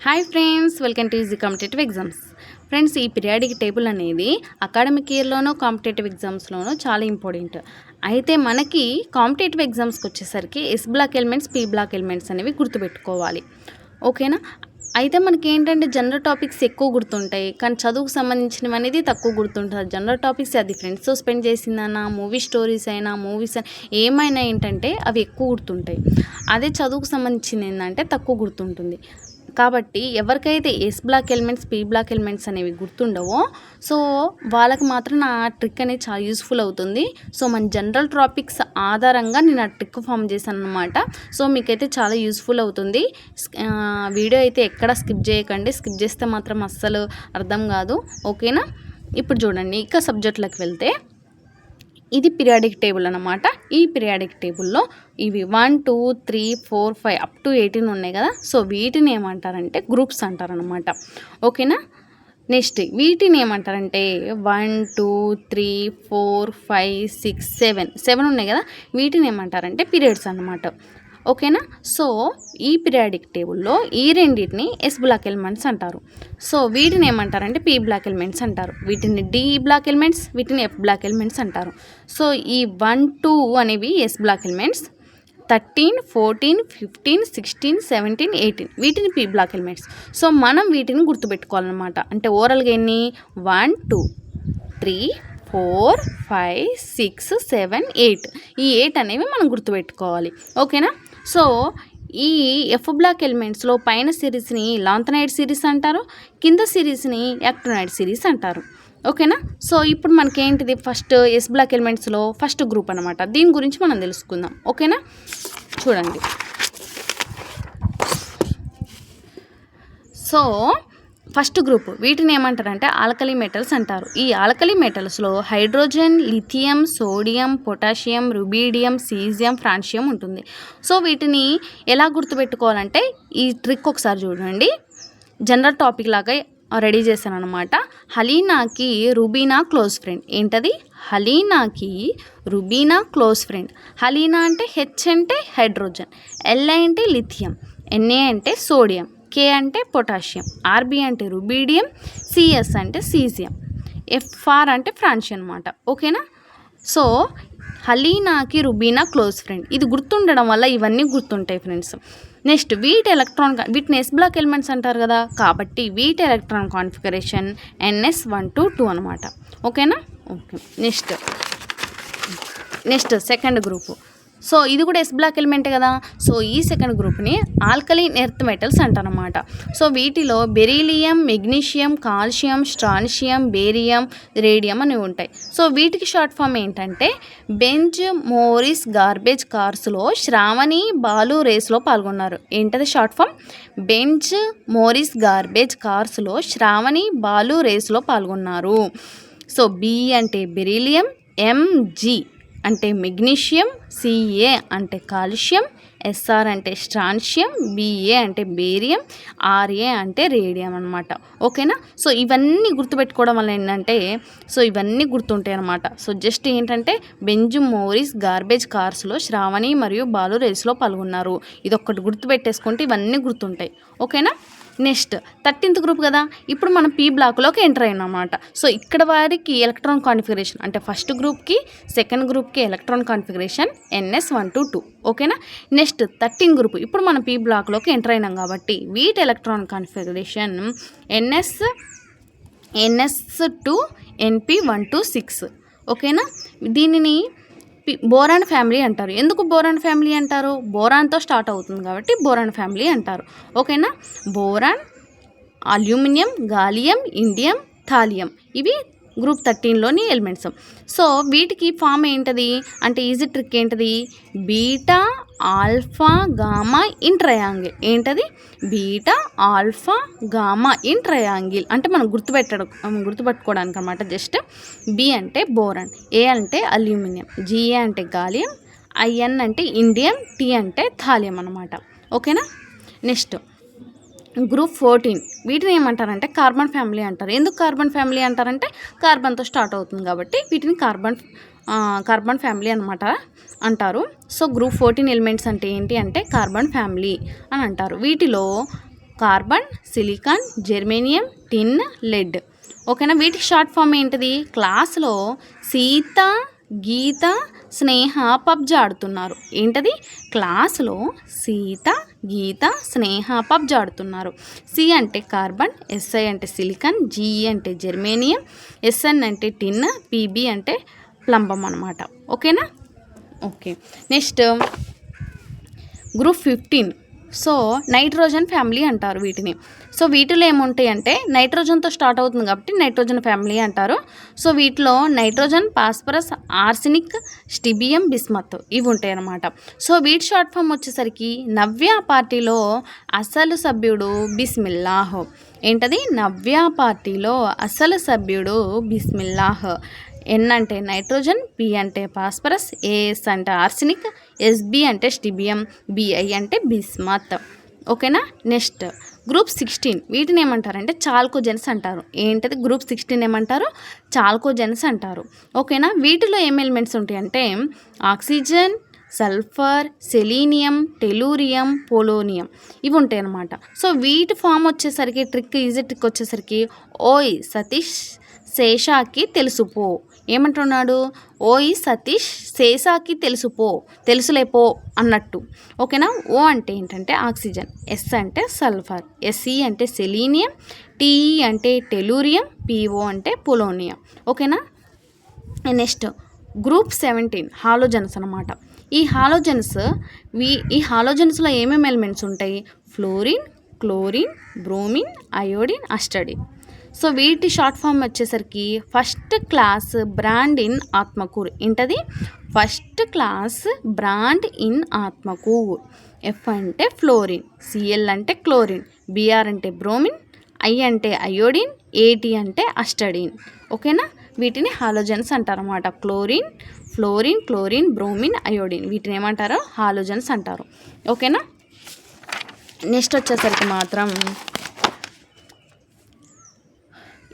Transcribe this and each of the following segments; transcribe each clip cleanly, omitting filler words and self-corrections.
Hi friends, welcome to easy competitive exams. Friends, ఈ periodic table అనేది academic ఇయర్లోనూ కాంపిటేటివ్ ఎగ్జామ్స్లోనూ చాలా ఇంపార్టెంట్. అయితే మనకి కాంపిటేటివ్ ఎగ్జామ్స్కి వచ్చేసరికి S block elements, P block elements అనేవి గుర్తుపెట్టుకోవాలి. ఓకేనా? అయితే మనకి ఏంటంటే జనరల్ టాపిక్స్ ఎక్కువ గుర్తుంటాయి, కానీ చదువుకు సంబంధించినవి అనేది తక్కువ గుర్తుంటుంది. జనరల్ టాపిక్స్ అది ఫ్రెండ్స్తో స్పెండ్ చేసిందన్నా, మూవీ స్టోరీస్ అయినా, మూవీస్ ఏమైనా ఏంటంటే అవి ఎక్కువ గుర్తుంటాయి. అదే చదువుకు సంబంధించింది ఏంటంటే తక్కువ గుర్తుంటుంది. కాబట్టి ఎవరికైతే S block elements, P block elements అనేవి గుర్తుండవో సో వాళ్ళకి మాత్రం నా ట్రిక్ అనేది చాలా యూస్ఫుల్ అవుతుంది. సో మన జనరల్ టాపిక్స్ ఆధారంగా నేను ఆ ట్రిక్ ఫామ్ చేశాను అనమాట. సో మీకైతే చాలా యూస్ఫుల్ అవుతుంది. వీడియో అయితే ఎక్కడ స్కిప్ చేయకండి. స్కిప్ చేస్తే మాత్రం అస్సలు అర్థం కాదు. ఓకేనా? ఇప్పుడు చూడండి, ఇక సబ్జెక్టులకు వెళ్తే ఇది పీరియాడిక్ టేబుల్ అన్నమాట. ఈ పీరియాడిక్ టేబుల్లో ఇవి 1 2 3 4 5 అప్ టు 18 ఉన్నాయి కదా. సో వీటిని ఏమంటారంటే గ్రూప్స్ అంటారనమాట. ఓకేనా? నెక్స్ట్ వీటిని ఏమంటారంటే 1 2 3 4 5 6 7 ఉన్నాయి కదా. వీటిని ఏమంటారంటే పీరియడ్స్ అన్నమాట. ఓకేనా? సో ఈ పీరియాడిక్ టేబుల్లో ఈ రెండింటిని ఎస్ బ్లాక్ ఎలిమెంట్స్ అంటారు. సో వీటిని ఏమంటారంటే పీ బ్లాక్ ఎలిమెంట్స్ అంటారు. వీటిని డి బ్లాక్ ఎలిమెంట్స్, వీటిని ఎఫ్ బ్లాక్ ఎలిమెంట్స్ అంటారు. సో ఈ 1 2 అనేవి ఎస్ బ్లాక్ ఎలిమెంట్స్, 13 14 15 16 17 18 వీటిని పీ బ్లాక్ ఎలిమెంట్స్. సో మనం వీటిని గుర్తుపెట్టుకోవాలన్నమాట. అంటే ఓవరాల్గా ఎన్ని 1 2 3 4 5 6 7 8 ఈ 8 అనేవి మనం గుర్తుపెట్టుకోవాలి. ఓకేనా? సో ఈ ఎఫ్ బ్లాక్ ఎలిమెంట్స్లో పైన సిరీస్ని లాంథనైడ్ సిరీస్ అంటారు, కింద సిరీస్ని యాక్టినైడ్ సిరీస్ అంటారు. ఓకేనా? సో ఇప్పుడు మనకేంటిది ఫస్ట్ ఎస్ బ్లాక్ ఎలిమెంట్స్లో ఫస్ట్ గ్రూప్ అనమాట. దీని గురించి మనం తెలుసుకుందాం. ఓకేనా? చూడండి. సో ఫస్ట్ గ్రూప్ వీటిని ఏమంటారంటే ఆల్కలీ మెటల్స్ అంటారు. ఈ ఆల్కలీ మెటల్స్లో hydrogen, lithium, sodium, potassium, rubidium, caesium, francium ఉంటుంది. సో వీటిని ఎలా గుర్తుపెట్టుకోవాలంటే ఈ ట్రిక్ ఒకసారి చూడండి. జనరల్ టాపిక్ లాగా రెడీ చేశాను అనమాట. హలీనాకి రుబీనా క్లోజ్ ఫ్రెండ్. ఏంటది? హలీనాకి రుబీనా క్లోజ్ ఫ్రెండ్. హలీనా అంటే హెచ్ అంటే హైడ్రోజన్, ఎల్ అంటే లిథియం, ఎన్ఏ అంటే సోడియం, కే అంటే పొటాషియం, ఆర్బి అంటే రుబీడియం, సిఎస్ అంటే సీజియం, ఎఫ్ఆర్ అంటే ఫ్రాన్షియం అనమాట. ఓకేనా? సో హలీనాకి రుబీనా క్లోజ్ ఫ్రెండ్. ఇది గుర్తుండడం వల్ల ఇవన్నీ గుర్తుంటాయి ఫ్రెండ్స్. నెక్స్ట్ వీటిని ఎస్ బ్లాక్ ఎలిమెంట్స్ అంటారు కదా, కాబట్టి వీటి ఎలక్ట్రాన్ కాన్ఫిగరేషన్ NS1 to 2 అనమాట. ఓకేనా? Okay. Next second group. So ఇది కూడా ఎస్ బ్లాక్ ఎలిమెంటే కదా. సో ఈ సెకండ్ గ్రూప్ని ఆల్కలీన్ ఎర్త్ మెటల్స్ అంటారనమాట. సో వీటిలో beryllium, magnesium, calcium, strontium, barium, radium అనేవి ఉంటాయి. సో వీటికి షార్ట్ ఫామ్ ఏంటంటే బెంజ్ మోరిస్ గార్బేజ్ కార్స్లో శ్రావణి బాలు రేస్లో పాల్గొన్నారు. ఏంటది short form? Benz Morris garbage కార్స్లో శ్రావణి బాలు రేస్లో పాల్గొన్నారు. సో బి అంటే బెరీలియం, ఎంజి అంటే మెగ్నీషియం, సిఏ అంటే కాల్షియం, ఎస్ఆర్ అంటే స్ట్రాన్షియం, బిఏ అంటే బేరియం, ఆర్ఏ అంటే రేడియం అనమాట. ఓకేనా? సో ఇవన్నీ గుర్తుపెట్టుకోవడం వల్ల ఏంటంటే సో ఇవన్నీ గుర్తుంటాయి అనమాట. సో జస్ట్ ఏంటంటే బెంజు మోరిస్ గార్బేజ్ కార్స్లో శ్రావణి మరియు బాలు రేస్లో పాల్గొన్నారు. ఇదొక్కటి గుర్తుపెట్టేసుకుంటే ఇవన్నీ గుర్తుంటాయి. ఓకేనా? నెక్స్ట్ 13th గ్రూప్ కదా. ఇప్పుడు మనం పీ బ్లాక్లోకి ఎంటర్ అయినా అన్నమాట. సో ఇక్కడ వారికి ఎలక్ట్రాన్ కాన్ఫిగరేషన్ అంటే ఫస్ట్ గ్రూప్కి సెకండ్ గ్రూప్కి ఎలక్ట్రాన్ కాన్ఫిగరేషన్ NS1 to 2. ఓకేనా? Next 13 group. ఇప్పుడు మనం పీ బ్లాక్లోకి ఎంటర్ అయినాం కాబట్టి వీటి electron configuration NS2 NP1 to 6. ఓకేనా? దీనిని బోరాన్ ఫ్యామిలీ అంటారు. ఎందుకు బోరాన్ ఫ్యామిలీ అంటారు? బోరాన్తో స్టార్ట్ అవుతుంది కాబట్టి బోరాన్ ఫ్యామిలీ అంటారు. ఓకేనా? Boron, aluminium, gallium, indium, thallium ఇవి గ్రూప్ 13లోని ఎలిమెంట్స్. సో వీటికి ఫామ్ ఏంటది అంటే ఈజీ ట్రిక్ ఏంటది? Beta alpha gamma in triangle. ఏంటది? Beta alpha gamma in triangle అంటే మనం గుర్తుపెట్టుకోవడానికి అనమాట. జస్ట్ బి అంటే బోరాన్, ఏ అంటే అల్యూమినియం, జిఏ అంటే గాలియం, ఐఎన్ అంటే ఇండియం, టీ అంటే థాలియం అనమాట. ఓకేనా? నెక్స్ట్ గ్రూప్ 14 వీటిని ఏమంటారంటే కార్బన్ ఫ్యామిలీ అంటారు. ఎందుకు కార్బన్ ఫ్యామిలీ అంటారంటే కార్బన్తో స్టార్ట్ అవుతుంది కాబట్టి వీటిని కార్బన్ ఫ్యామిలీ అనమాట అంటారు. సో గ్రూప్ 14 ఎలిమెంట్స్ అంటే ఏంటి అంటే కార్బన్ ఫ్యామిలీ అని అంటారు. వీటిలో కార్బన్, సిలికాన్, జెర్మేనియం, టిన్, లెడ్. ఓకేనా. వీటికి షార్ట్ ఫామ్ ఏంటిది? క్లాస్లో సీత, గీత, స్నేహ పబ్జి ఆడుతున్నారు. ఏంటది? క్లాస్లో సీత, గీత, స్నేహ పబ్జి ఆడుతున్నారు. సి అంటే కార్బన్, ఎస్ఐ అంటే సిలికాన్, జిఈ అంటే జెర్మేనియం, ఎస్ఎన్ అంటే టిన్, పిబి అంటే ప్లంబం అన్నమాట. ఓకేనా. Okay. Next group 15. So nitrogen family అంటారు వీటిని. సో వీటిలో ఏముంటాయి అంటే నైట్రోజన్తో స్టార్ట్ అవుతుంది కాబట్టి నైట్రోజన్ ఫ్యామిలీ అంటారు. సో వీటిలో నైట్రోజన్, ఫాస్ఫరస్, ఆర్సెనిక్, స్టిబియం, బిస్మత్ ఇవి ఉంటాయి అన్నమాట. సో వీటి షార్ట్ ఫామ్ వచ్చేసరికి నవ్య పార్టీలో అసలు సభ్యుడు బిస్మిల్లాహ్. ఏంటది? నవ్య పార్టీలో అసలు సభ్యుడు బిస్మిల్లాహ్. ఎన్ అంటే నైట్రోజన్, పి అంటే ఫాస్ఫరస్, ఏఎస్ అంటే ఆర్సెనిక్, ఎస్బి అంటే స్టిబియం, బిఐ అంటే బిస్మత్. ఓకేనా. Next group 16. వీటిని ఏమంటారంటే చాల్కోజెన్స్ అంటారు. ఏంటది? గ్రూప్ 16 ఏమంటారు? చాల్కోజెన్స్ అంటారు. ఓకేనా. వీటిలో ఏం ఎలిమెంట్స్ ఉంటాయంటే oxygen, sulphur, selenium, tellurium, polonium ఇవి ఉంటాయి అన్నమాట. సో వీటి ఫామ్ వచ్చేసరికి ఈజీ ట్రిక్ వచ్చేసరికి ఓయ్ సతీష్ శేషాకి తెలుసుపో. ఏమంటున్నాడు? ఓయ్ సతీష్ శేషాకి తెలుసులేపో అన్నట్టు. ఓకేనా. ఓ అంటే ఏంటంటే ఆక్సిజన్, ఎస్ అంటే సల్ఫర్, ఎస్ఈ అంటే సెలీనియం, టీఈ అంటే టెలూరియం, పిఓ అంటే పొలోనియం. ఓకేనా. నెక్స్ట్ గ్రూప్ 17 హాలోజన్స్ అనమాట. ఈ హాలోజన్స్లో ఏమేమి ఎలిమెంట్స్ ఉంటాయి? Fluorine, chlorine, bromine, iodine, astatine. So వీటి షార్ట్ ఫామ్ వచ్చేసరికి first class brand in Atmakur. ఏంటది? First class brand in Atmakur. F అంటే ఫ్లోరిన్, సిఎల్ అంటే క్లోరిన్, బిఆర్ అంటే బ్రోమిన్, ఐ అంటే అయోడిన్, ఏటీ అంటే అస్టడిన్. ఓకేనా. వీటిని హాలోజన్స్ అంటారన్నమాట. ఫ్లోరిన్, బ్రోమిన్, అయోడిన్ వీటిని ఏమంటారో హాలోజన్స్ అంటారు. ఓకేనా. నెక్స్ట్ వచ్చేసరికి మాత్రం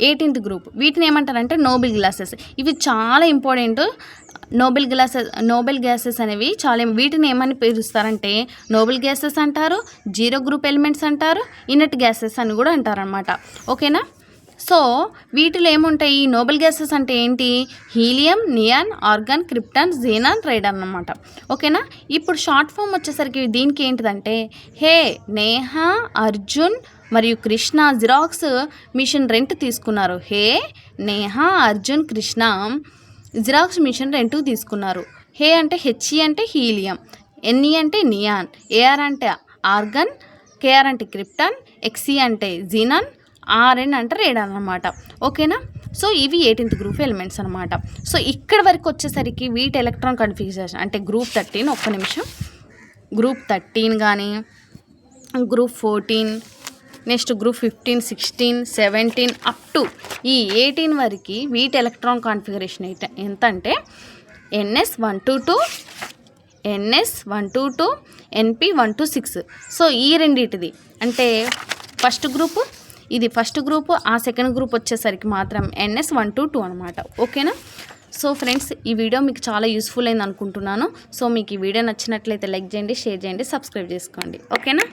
18th గ్రూప్. వీటిని ఏమంటారంటే నోబెల్ గ్యాసెస్. ఇవి చాలా ఇంపార్టెంట్. నోబెల్ గ్యాసెస్ అనేవి చాలా. వీటిని ఏమని పిలుస్తారంటే నోబెల్ గ్యాసెస్ అంటారు, జీరో గ్రూప్ ఎలిమెంట్స్ అంటారు, ఇనర్ట్ గ్యాసెస్ అని కూడా అంటారనమాట. ఓకేనా. సో వీటిలో ఏముంటాయి? ఈ నోబెల్ గ్యాసెస్ అంటే ఏంటి? Helium, neon, organ, krypton, xenon, radon అన్నమాట. ఓకేనా. ఇప్పుడు షార్ట్ ఫామ్ వచ్చేసరికి దీనికి ఏంటిదంటే హే, నేహ, అర్జున్ మరియు కృష్ణ జిరాక్స్ మిషన్ రెంట్ తీసుకున్నారు. Hey, Neha, Arjun, Krishna xerox machine rent తీసుకున్నారు. హే అంటే హెచ్ఈ అంటే హీలియం, ఎన్ఈ అంటే నియాన్, ఏఆర్ అంటే ఆర్గన్, కేఆర్ అంటే క్రిప్టాన్, ఎక్సీ అంటే జీనాన్, ఆర్ఎన్ అంటే రేడాన్ అనమాట. ఓకేనా. సో ఇవి 18th గ్రూప్ ఎలిమెంట్స్ అనమాట. సో ఇక్కడ వరకు వచ్చేసరికి వీటి ఎలక్ట్రాన్ కన్ఫిగరేషన్ అంటే గ్రూప్ 13. ఒక్క నిమిషం. గ్రూప్ 13 కానీ group 14, next group 15, 16, 17 up to ఈ 18 వరకు వీటి ఎలక్ట్రాన్ కాన్ఫిగరేషన్ ఎంత అంటే NS122, NS122, NP126. సో ఈ రెండింటిది అంటే ఫస్ట్ గ్రూప్, ఇది ఫస్ట్ గ్రూప్, ఆ సెకండ్ గ్రూప్ వచ్చేసరికి మాత్రం NS122 అనమాట. ఓకేనా. సో ఫ్రెండ్స్, ఈ వీడియో మీకు చాలా యూస్ఫుల్ అయింది అనుకుంటున్నాను. సో మీకు ఈ వీడియో నచ్చినట్లయితే లైక్ చేయండి, షేర్ చేయండి, సబ్స్క్రైబ్ చేసుకోండి. ఓకేనా.